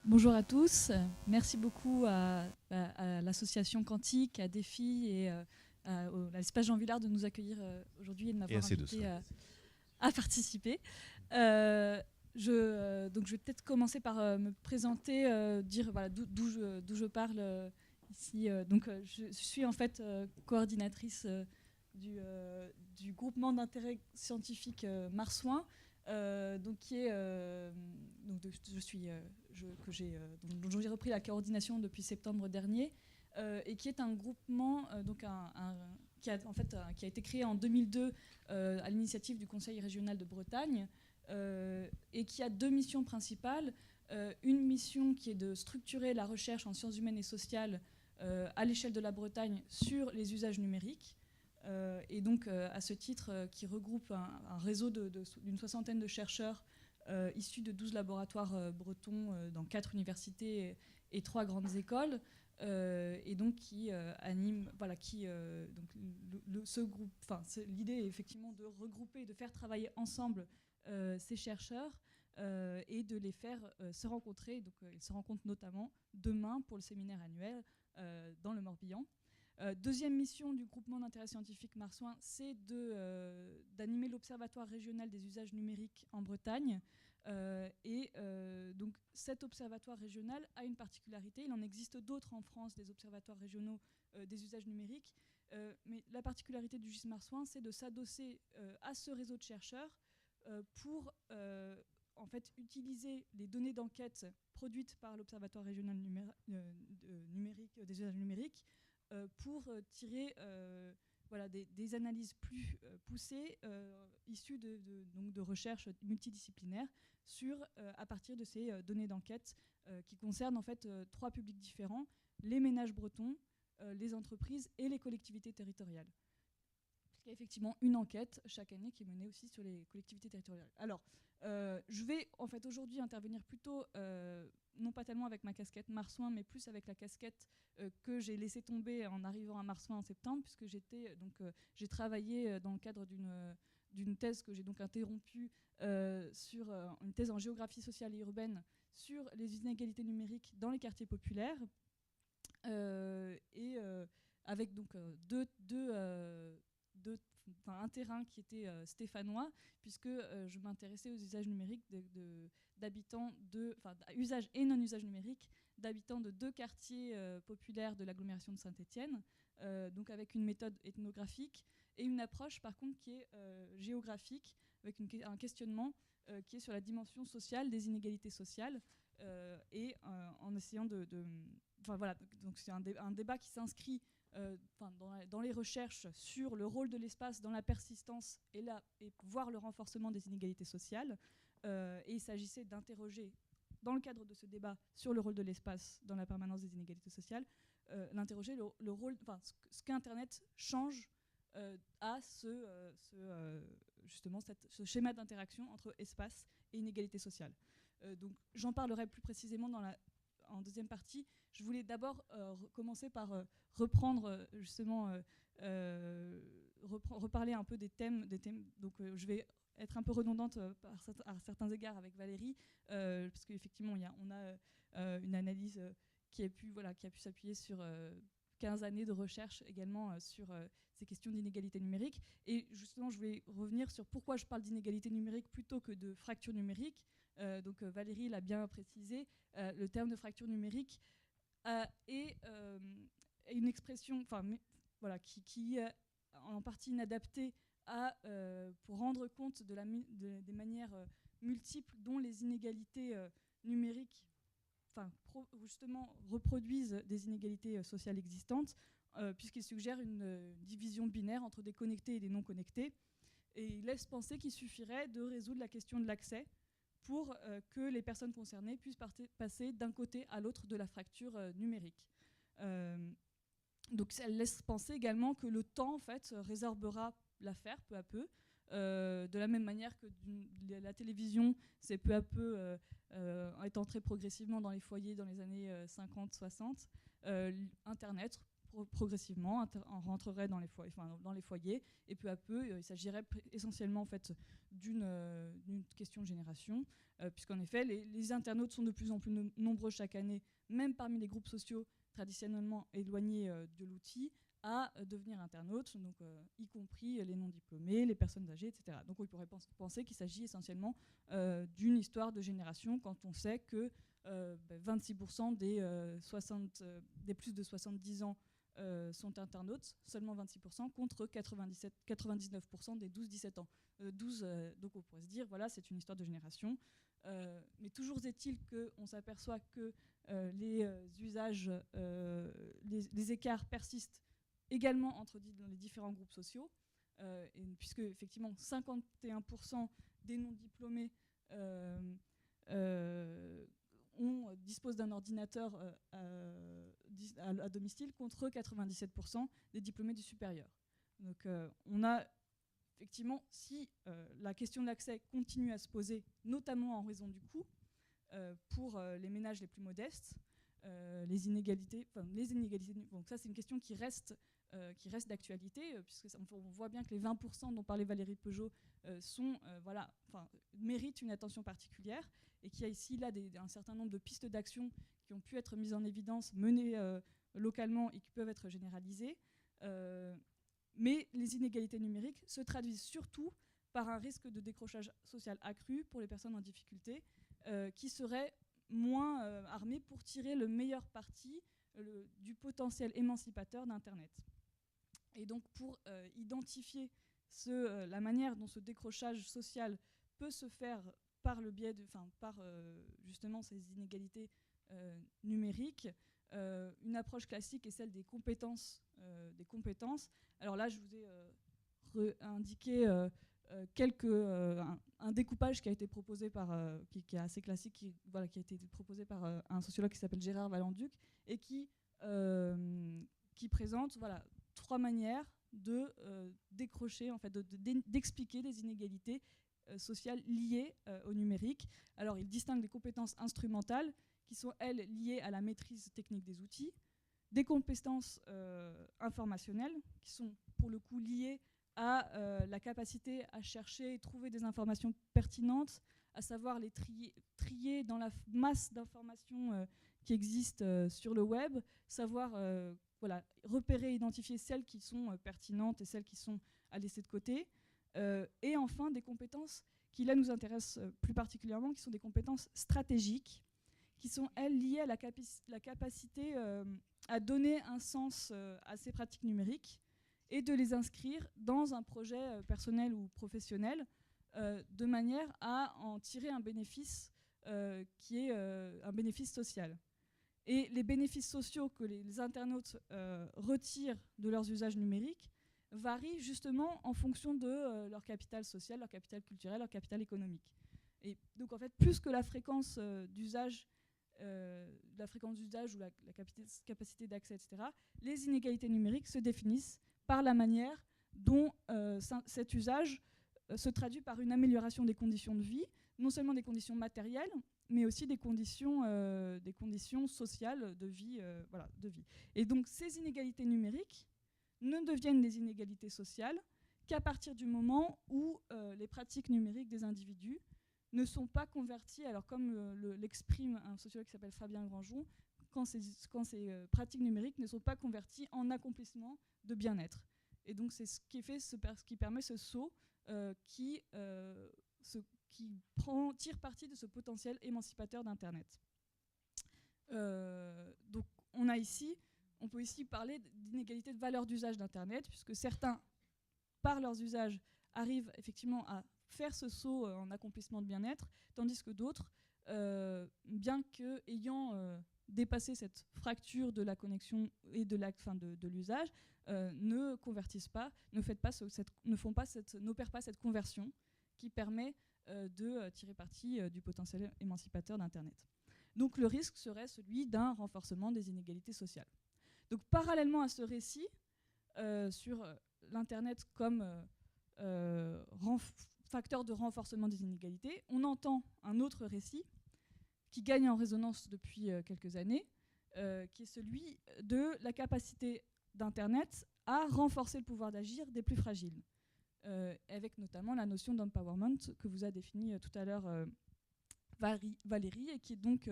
Bonjour à tous. Merci beaucoup à l'association Quantique, à Défi et à l'espace Jean Villard de nous accueillir aujourd'hui et de m'avoir invité à participer. Donc je vais peut-être commencer par me présenter, dire voilà, d'où je parle ici. Je suis en fait coordinatrice du groupement d'intérêt scientifique Marsouin. Dont j'ai repris la coordination depuis septembre dernier, et qui est un groupement qui a été créé en 2002 à l'initiative du Conseil régional de Bretagne, et qui a deux missions principales. Une mission qui est de structurer la recherche en sciences humaines et sociales à l'échelle de la Bretagne sur les usages numériques. Et donc, à ce titre, qui regroupe un réseau d'une soixantaine de chercheurs issus de 12 laboratoires bretons dans 4 universités et 3 grandes écoles, et donc qui anime, voilà, ce groupe. L'idée est effectivement de regrouper, de faire travailler ensemble ces chercheurs et de les faire se rencontrer. Donc, ils se rencontrent notamment demain pour le séminaire annuel dans le Morbihan. Deuxième mission du groupement d'intérêt scientifique Marsouin, c'est d'animer l'Observatoire régional des usages numériques en Bretagne. Donc cet observatoire régional a une particularité. Il en existe d'autres en France, des observatoires régionaux des usages numériques. Mais la particularité du GIS Marsouin, c'est de s'adosser à ce réseau de chercheurs pour en fait utiliser les données d'enquête produites par l'Observatoire régional numérique, des usages numériques pour tirer voilà, des analyses plus poussées issues de recherches multidisciplinaires à partir de ces données d'enquête qui concernent en fait 3 publics différents: les ménages bretons, les entreprises et les collectivités territoriales. Il y a effectivement une enquête chaque année qui est menée aussi sur les collectivités territoriales. Alors, je vais en fait aujourd'hui intervenir plutôt, non pas tellement avec ma casquette Marsouin, mais plus avec la casquette que j'ai laissé tomber en arrivant à Marsouin en septembre, puisque j'ai travaillé dans le cadre d'une thèse que j'ai donc interrompue sur une thèse en géographie sociale et urbaine sur les inégalités numériques dans les quartiers populaires, avec donc un terrain qui était stéphanois, puisque je m'intéressais aux usages numériques usages et non-usages numériques d'habitants de 2 quartiers populaires de l'agglomération de Saint-Étienne, donc avec une méthode ethnographique et une approche par contre qui est géographique, avec un questionnement qui est sur la dimension sociale des inégalités sociales, en essayant voilà, donc c'est un débat qui s'inscrit dans les recherches sur le rôle de l'espace dans la persistance et voire le renforcement des inégalités sociales. Et il s'agissait d'interroger, dans le cadre de ce débat sur le rôle de l'espace dans la permanence des inégalités sociales, l'interroger le rôle, ce qu'Internet change à justement ce schéma d'interaction entre espace et inégalité sociale. Donc j'en parlerai plus précisément en deuxième partie. Je voulais d'abord commencer par reprendre justement, reparler un peu des thèmes. Donc je vais être un peu redondante à certains égards avec Valérie, parce qu'effectivement on a une analyse qui a pu s'appuyer sur 15 années de recherche également sur ces questions d'inégalité numérique. Et justement, je voulais revenir sur pourquoi je parle d'inégalité numérique plutôt que de fracture numérique. Donc Valérie l'a bien précisé, le terme de fracture numérique est une expression voilà, qui est en partie inadaptée pour rendre compte des manières multiples dont les inégalités numériques justement reproduisent des inégalités sociales existantes, puisqu'il suggère une division binaire entre des connectés et des non connectés, et il laisse penser qu'il suffirait de résoudre la question de l'accès pour que les personnes concernées puissent passer d'un côté à l'autre de la fracture numérique. Donc elle laisse penser également que le temps en fait résorbera l'affaire peu à peu, de la même manière que la télévision s'est peu à peu est entrée progressivement dans les foyers dans les années 50-60. Internet progressivement rentrerait dans les foyers, et peu à peu, il s'agirait essentiellement en fait d'une question de génération, puisqu'en effet, les internautes sont de plus en plus nombreux chaque année, même parmi les groupes sociaux traditionnellement éloignés de l'outil, à devenir internautes, donc, y compris les non-diplômés, les personnes âgées, etc. Donc on pourrait penser qu'il s'agit essentiellement d'une histoire de génération, quand on sait que 26% des plus de 70 ans sont internautes, seulement 26%, contre 99% des 12-17 ans. Donc on pourrait se dire, voilà, c'est une histoire de génération. Mais toujours est-il qu'on s'aperçoit que les usages, les écarts persistent également dans les différents groupes sociaux, puisque effectivement 51% des non-diplômés disposent d'un ordinateur à domicile, contre 97% des diplômés du supérieur. Donc on a effectivement, si la question de l'accès continue à se poser, notamment en raison du coût, pour les ménages les plus modestes, les inégalités, donc ça c'est une question qui reste d'actualité, puisqu'on voit bien que les 20% dont parlait Valérie Peugeot méritent une attention particulière, et qu'il y a ici là un certain nombre de pistes d'action qui ont pu être mises en évidence, menées localement et qui peuvent être généralisées. Mais les inégalités numériques se traduisent surtout par un risque de décrochage social accru pour les personnes en difficulté, qui seraient moins armées pour tirer le meilleur parti du potentiel émancipateur d'Internet. Et donc pour identifier la manière dont ce décrochage social peut se faire par le biais justement ces inégalités numériques, une approche classique est celle des compétences. Alors là, je vous ai indiqué un découpage qui a été proposé qui est assez classique, qui a été proposé par un sociologue qui s'appelle Gérard Valenduc, et qui présente 3 manières de décrocher, en fait, d'expliquer des inégalités sociales liées au numérique. Alors, il distingue des compétences instrumentales, qui sont, elles, liées à la maîtrise technique des outils, des compétences informationnelles, qui sont, pour le coup, liées à la capacité à chercher et trouver des informations pertinentes, à savoir les trier dans la masse d'informations qui existent sur le web, savoir repérer, identifier celles qui sont pertinentes et celles qui sont à laisser de côté. Et enfin, des compétences qui, là, nous intéressent plus particulièrement, qui sont des compétences stratégiques, qui sont, elles, liées à la capacité à donner un sens à ces pratiques numériques et de les inscrire dans un projet personnel ou professionnel, de manière à en tirer un bénéfice qui est un bénéfice social. Et les bénéfices sociaux que les internautes retirent de leurs usages numériques varient justement en fonction de leur capital social, leur capital culturel, leur capital économique. Et donc en fait, plus que la fréquence d'usage, ou la capacité d'accès, etc., les inégalités numériques se définissent par la manière dont cet usage se traduit par une amélioration des conditions de vie, non seulement des conditions matérielles, mais aussi des conditions sociales de vie, de vie. Et donc ces inégalités numériques ne deviennent des inégalités sociales qu'à partir du moment où les pratiques numériques des individus ne sont pas converties, alors comme l'exprime un sociologue qui s'appelle Fabien Grandjean, quand ces pratiques numériques ne sont pas converties en accomplissement de bien-être. Et donc c'est ce qui permet ce saut qui tire parti de ce potentiel émancipateur d'Internet. Donc on peut ici parler d'inégalité de valeur d'usage d'Internet, puisque certains, par leurs usages, arrivent effectivement à faire ce saut en accomplissement de bien-être, tandis que d'autres, bien qu'ayant dépassé cette fracture de la connexion et de l'usage, ne convertissent pas, n'opèrent pas cette conversion qui permet de tirer parti du potentiel émancipateur d'Internet. Donc le risque serait celui d'un renforcement des inégalités sociales. Donc parallèlement à ce récit sur l'Internet comme facteur de renforcement des inégalités, on entend un autre récit qui gagne en résonance depuis quelques années, qui est celui de la capacité d'Internet à renforcer le pouvoir d'agir des plus fragiles, avec notamment la notion d'empowerment que vous a définie tout à l'heure Valérie, et qui est donc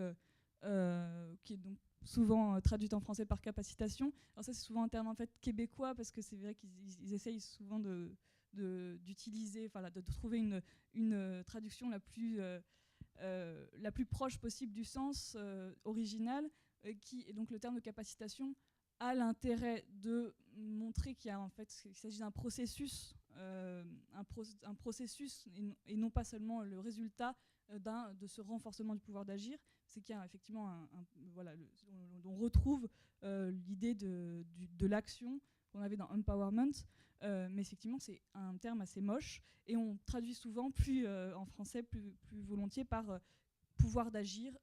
souvent traduite en français par capacitation. Alors ça, c'est souvent un terme en fait québécois, parce que c'est vrai qu'ils essayent souvent d'utiliser, de trouver une traduction la plus proche possible du sens original, qui est donc le terme de capacitation a l'intérêt de montrer qu'il s'agit d'un processus, un processus et non pas seulement le résultat de ce renforcement du pouvoir d'agir. C'est qu'il y a effectivement on retrouve l'idée de l'action qu'on avait dans empowerment, mais effectivement c'est un terme assez moche et on traduit souvent en français plus volontiers par pouvoir d'agir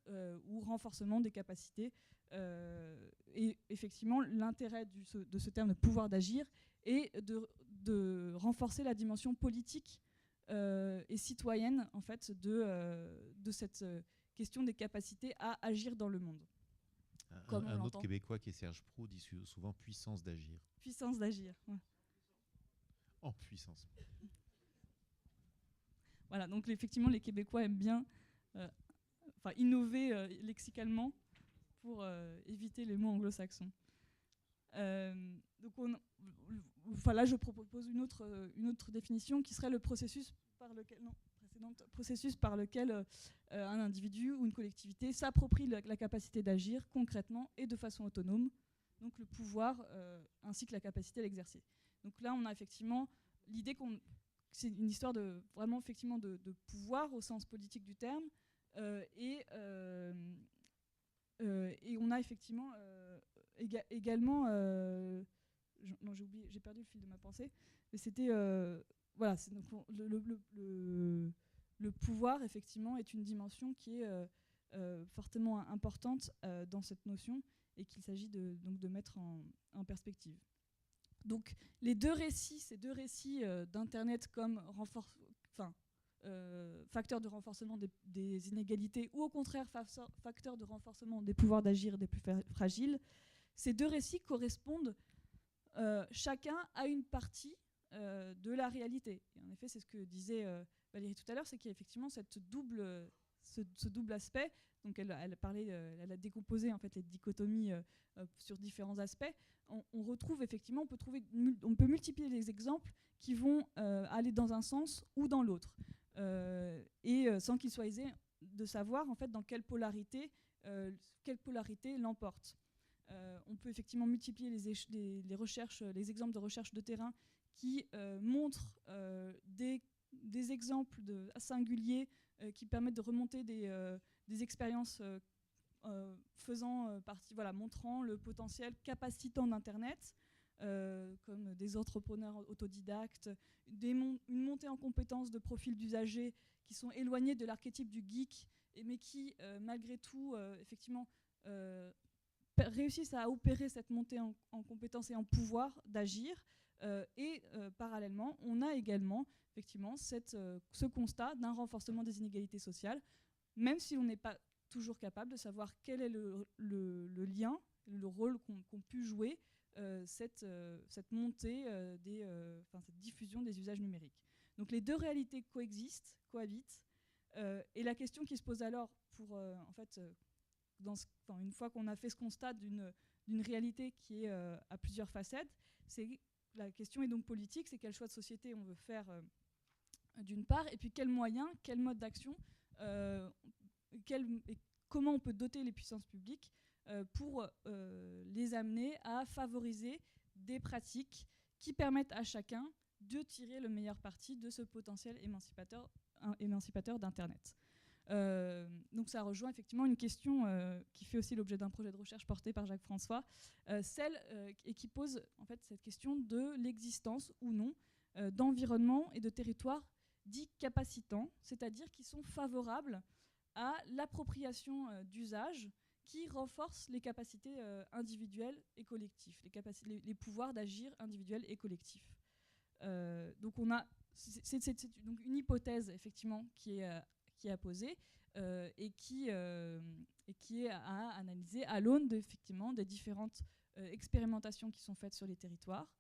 ou renforcement des capacités. Et effectivement, l'intérêt de ce terme de pouvoir d'agir est de renforcer la dimension politique et citoyenne en fait, de cette question des capacités à agir dans le monde. Un autre Québécois qui est Serge Proulx dit souvent puissance d'agir. Puissance d'agir. Ouais. En puissance. Voilà, donc effectivement, les Québécois aiment bien innover lexicalement pour éviter les mots anglo-saxons. Donc là, je propose une autre définition qui serait le processus par lequel un individu ou une collectivité s'approprie la capacité d'agir concrètement et de façon autonome, donc le pouvoir ainsi que la capacité à l'exercer. Donc là, on a effectivement l'idée que c'est une histoire vraiment effectivement de pouvoir au sens politique du terme, et on a effectivement également j'ai perdu le fil de ma pensée, mais c'était voilà, donc le pouvoir effectivement est une dimension qui est fortement importante dans cette notion et qu'il s'agit donc de mettre en perspective. Donc ces deux récits d'Internet comme facteur de renforcement des inégalités ou au contraire facteur de renforcement des pouvoirs d'agir des plus fragiles, ces deux récits correspondent chacun à une partie de la réalité. Et en effet, c'est ce que disait Valérie tout à l'heure, c'est qu'il y a effectivement ce double aspect. Donc elle a décomposé en fait les dichotomies sur différents aspects. On retrouve effectivement, on peut multiplier les exemples qui vont aller dans un sens ou dans l'autre, et sans qu'il soit aisé de savoir en fait dans quelle polarité l'emporte. On peut effectivement multiplier les recherches, les exemples de recherche de terrain qui montrent des exemples singuliers qui permettent de remonter des expériences faisant partie, montrant le potentiel capacitant d'Internet, comme des entrepreneurs autodidactes, une montée en compétences de profils d'usagers qui sont éloignés de l'archétype du geek, mais qui, malgré tout, effectivement, réussissent à opérer cette montée en compétences et en pouvoir d'agir. Parallèlement, on a également effectivement ce constat d'un renforcement des inégalités sociales, même si on n'est pas toujours capable de savoir quel est le lien, le rôle qu'ont pu jouer cette montée, cette diffusion des usages numériques. Donc les deux réalités cohabitent, et la question qui se pose alors une fois qu'on a fait ce constat d'une réalité qui est à plusieurs facettes, la question est donc politique, c'est quel choix de société on veut faire d'une part, et puis quels moyens, quel mode d'action, et comment on peut doter les puissances publiques pour les amener à favoriser des pratiques qui permettent à chacun de tirer le meilleur parti de ce potentiel émancipateur d'Internet. Donc ça rejoint effectivement une question qui fait aussi l'objet d'un projet de recherche porté par Jacques François, et qui pose en fait cette question de l'existence ou non d'environnements et de territoires dits capacitants, c'est-à-dire qui sont favorables à l'appropriation d'usages qui renforcent les capacités individuelles et collectives, les pouvoirs d'agir individuels et collectifs. Donc c'est donc une hypothèse effectivement qui est à poser et qui est à analyser à l'aune effectivement des différentes expérimentations qui sont faites sur les territoires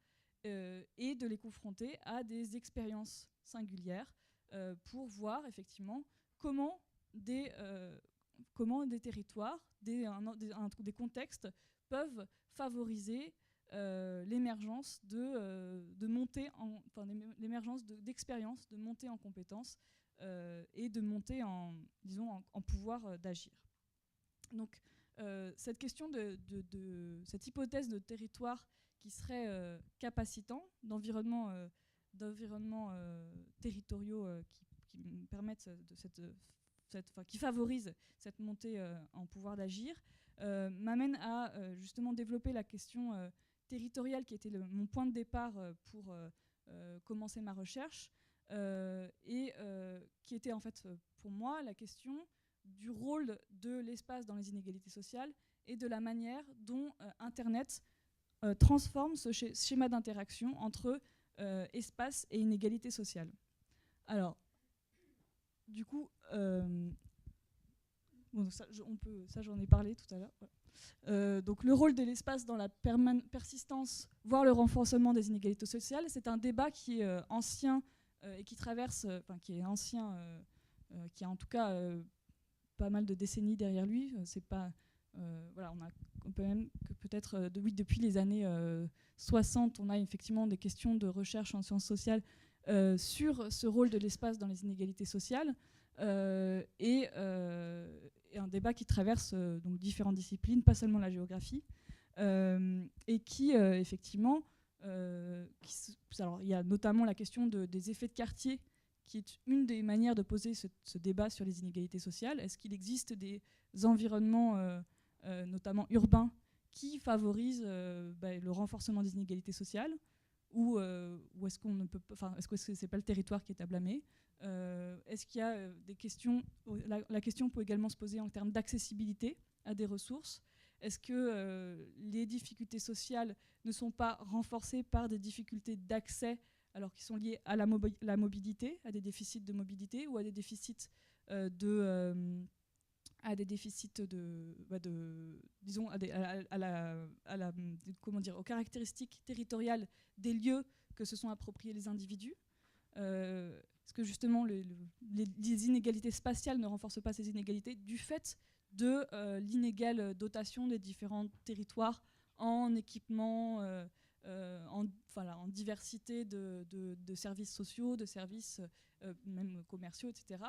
et de les confronter à des expériences singulières pour voir effectivement comment des territoires, des contextes peuvent favoriser l'émergence d'expériences, de montée en compétences et de montée en pouvoir d'agir. Donc cette question cette hypothèse de territoire qui serait capacitant, d'environnements territoriaux qui permettent qui favorisent cette montée en pouvoir d'agir, m'amène à justement développer la question territoriale qui était mon point de départ pour commencer ma recherche et qui était en fait pour moi la question du rôle de l'espace dans les inégalités sociales et de la manière dont Internet transforme ce schéma d'interaction entre espace et inégalité sociale. Alors, du coup, j'en ai parlé tout à l'heure. Donc le rôle de l'espace dans la persistance, voire le renforcement des inégalités sociales, c'est un débat qui est ancien et qui traverse, qui est ancien, qui a en tout cas pas mal de décennies derrière lui. C'est pas, on peut même que peut-être depuis les années 60, on a effectivement des questions de recherche en sciences sociales sur ce rôle de l'espace dans les inégalités sociales et un débat qui traverse donc différentes disciplines, pas seulement la géographie, et qui effectivement, alors il y a notamment la question des effets de quartier qui est une des manières de poser ce débat sur les inégalités sociales. Est-ce qu'il existe des environnements, notamment urbains, qui favorisent le renforcement des inégalités sociales, ou est-ce qu'on ne peut pas, est-ce que c'est pas le territoire qui est à blâmer? Est-ce qu'il y a des questions? La question peut également se poser en termes d'accessibilité à des ressources. Est-ce que les difficultés sociales ne sont pas renforcées par des difficultés d'accès, alors qui sont liées à la mobilité, à des déficits de mobilité ou à des déficits aux caractéristiques territoriales des lieux que se sont appropriés les individus. Parce que justement les inégalités spatiales ne renforcent pas ces inégalités du fait de l'inégale dotation des différents territoires en équipement, en diversité de services sociaux, de services même commerciaux, etc.,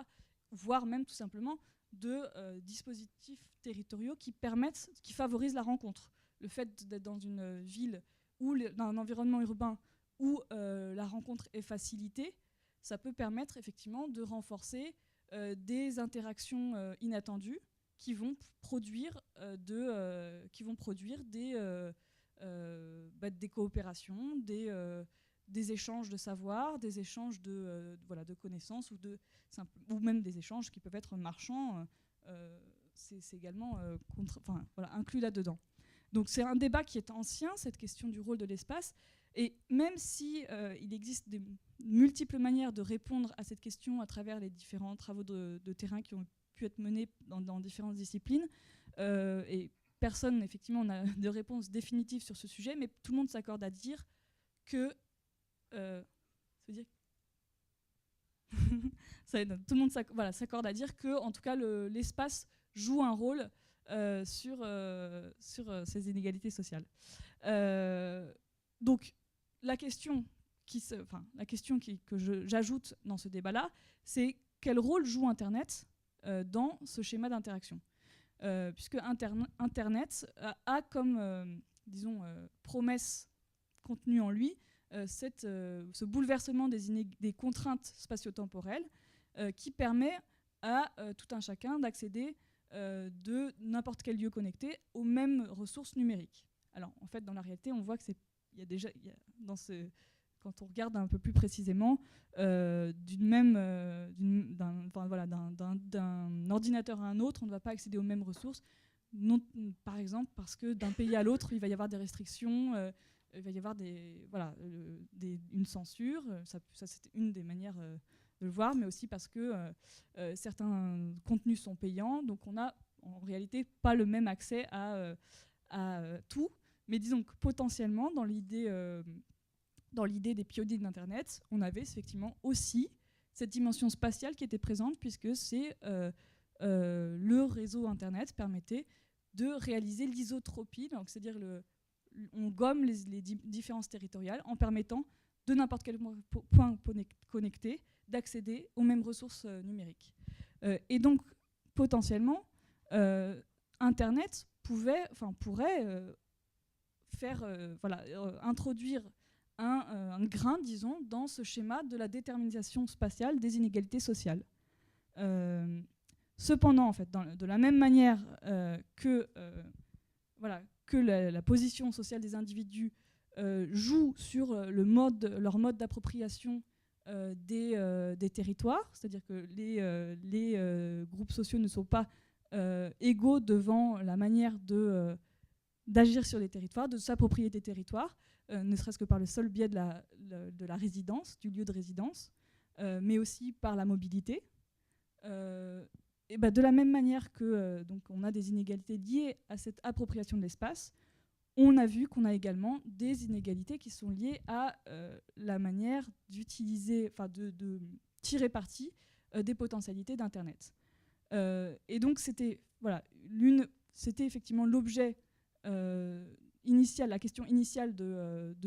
voire même tout simplement de dispositifs territoriaux qui favorisent la rencontre. Le fait d'être dans une ville ou dans un environnement urbain où la rencontre est facilitée, ça peut permettre effectivement de renforcer des inattendues qui vont produire des coopérations, des échanges de savoir, des échanges de connaissances ou même des échanges qui peuvent être marchands. C'est également inclus là-dedans. Donc c'est un débat qui est ancien, cette question du rôle de l'espace. Et même si il existe de multiples manières de répondre à cette question à travers les différents travaux de terrain qui ont pu être menés dans différentes disciplines, et personne effectivement n'a de réponse définitive sur ce sujet, mais tout le monde s'accorde à dire que tout le monde s'accorde à dire que en tout cas l'espace joue un rôle sur ces inégalités sociales. Donc la question que j'ajoute dans ce débat-là, c'est quel rôle joue Internet dans ce schéma d'interaction, puisque Internet a comme promesse contenue en lui ce bouleversement des contraintes spatio-temporelles qui permet à tout un chacun d'accéder de n'importe quel lieu connecté aux mêmes ressources numériques. Alors en fait, dans la réalité, on voit que quand on regarde un peu plus précisément, d'un ordinateur à un autre, on ne va pas accéder aux mêmes ressources. Non, par exemple, parce que d'un pays à l'autre, il va y avoir des restrictions, il va y avoir une censure. Ça c'est une des manières de le voir, mais aussi parce que certains contenus sont payants, donc on n'a en réalité pas le même accès à tout. Mais disons que potentiellement, dans l'idée des pionniers de l'Internet, on avait effectivement aussi cette dimension spatiale qui était présente, puisque c'est le réseau Internet permettait de réaliser l'isotropie, donc c'est-à-dire on gomme les différences territoriales en permettant de n'importe quel point connecté d'accéder aux mêmes ressources numériques. Et donc, potentiellement, Internet pourrait introduire un grain, disons, dans ce schéma de la détermination spatiale des inégalités sociales. Cependant, en fait, de la même manière que la position sociale des individus joue sur leur mode d'appropriation des territoires, c'est-à-dire que les groupes sociaux ne sont pas égaux devant la manière d'agir sur les territoires, de s'approprier des territoires, ne serait-ce que par le seul biais de la résidence, du lieu de résidence, mais aussi par la mobilité. Et de la même manière que donc on a des inégalités liées à cette appropriation de l'espace, on a vu qu'on a également des inégalités qui sont liées à la manière d'utiliser, de tirer parti des potentialités d'Internet. Et donc c'était effectivement l'objet initial, la question initiale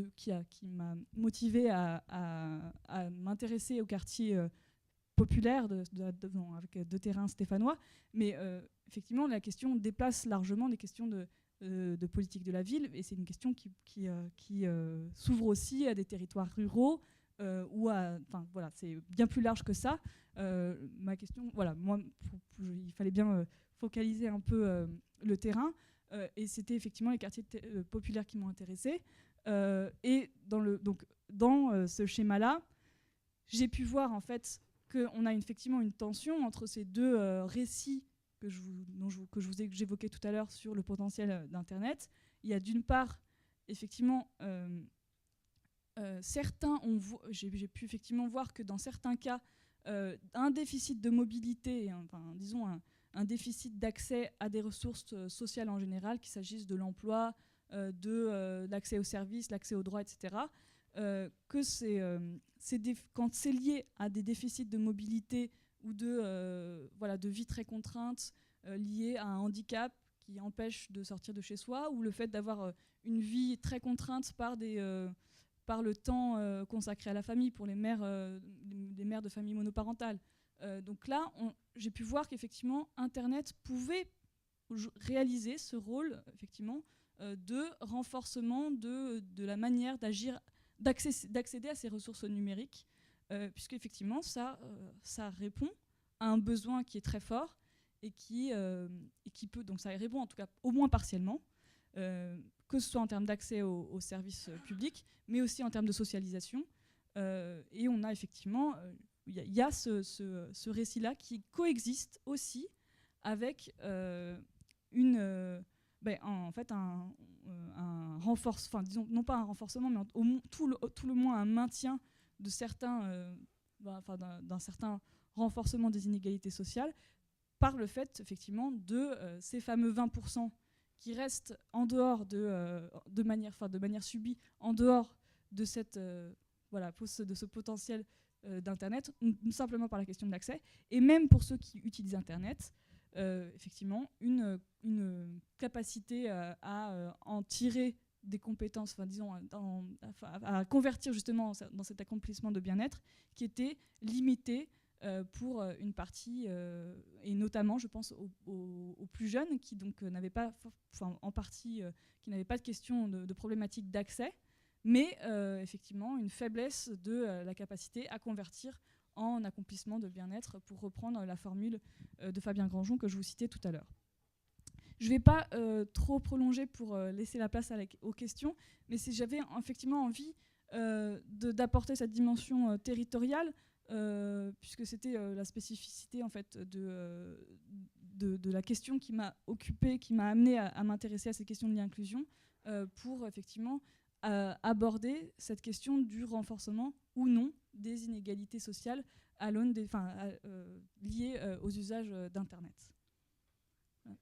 qui m'a motivée à m'intéresser au quartier populaire avec deux terrains stéphanois. Mais effectivement, la question dépasse largement des questions de politique de la ville, et c'est une question qui s'ouvre aussi à des territoires ruraux, c'est bien plus large que ça. Ma question, il fallait bien focaliser un peu le terrain, et c'était effectivement les quartiers populaires qui m'ont intéressée. Et dans ce schéma-là, j'ai pu voir en fait qu'on a effectivement une tension entre ces deux récits que j'évoquais tout à l'heure sur le potentiel d'Internet. Il y a d'une part, effectivement, j'ai pu effectivement voir que dans certains cas, un déficit de mobilité, disons un déficit d'accès à des ressources sociales en général, qu'il s'agisse de l'emploi, de l'accès aux services, l'accès aux droits, etc., quand c'est lié à des déficits de mobilité ou de vie très contrainte liés à un handicap qui empêche de sortir de chez soi, ou le fait d'avoir une vie très contrainte par le temps consacré à la famille pour les mères de familles monoparentales. Donc là, j'ai pu voir qu'effectivement, Internet pouvait réaliser ce rôle effectivement, de renforcement de la manière d'agir, d'accéder à ces ressources numériques, puisque effectivement ça répond à un besoin qui est très fort et qui peut, donc ça répond en tout cas au moins partiellement, que ce soit en termes d'accès aux services publics, mais aussi en termes de socialisation. Et on a effectivement, il y a ce récit-là qui coexiste aussi avec un renforcement, disons, non pas un renforcement, mais tout le moins un maintien de d'un certain renforcement des inégalités sociales par le fait, effectivement, de ces fameux 20% qui restent en dehors de manière subie, en dehors de de ce potentiel d'Internet, simplement par la question de l'accès. Et même pour ceux qui utilisent Internet, effectivement, une capacité à en tirer des compétences, disons, à convertir justement dans cet accomplissement de bien-être qui était limité pour une partie, et notamment, je pense, aux plus jeunes qui donc n'avaient pas, en partie, qui n'avaient pas de question de problématique d'accès, mais effectivement une faiblesse de la capacité à convertir en accomplissement de bien-être, pour reprendre la formule de Fabien Grandjean que je vous citais tout à l'heure. Je ne vais pas trop prolonger pour laisser la place aux questions, mais j'avais effectivement envie d'apporter cette dimension territoriale, puisque c'était la spécificité en fait, de la question qui m'a occupée, qui m'a amenée à m'intéresser à ces questions de l'inclusion, pour effectivement aborder cette question du renforcement ou non des inégalités sociales liées aux usages d'Internet. Ouais.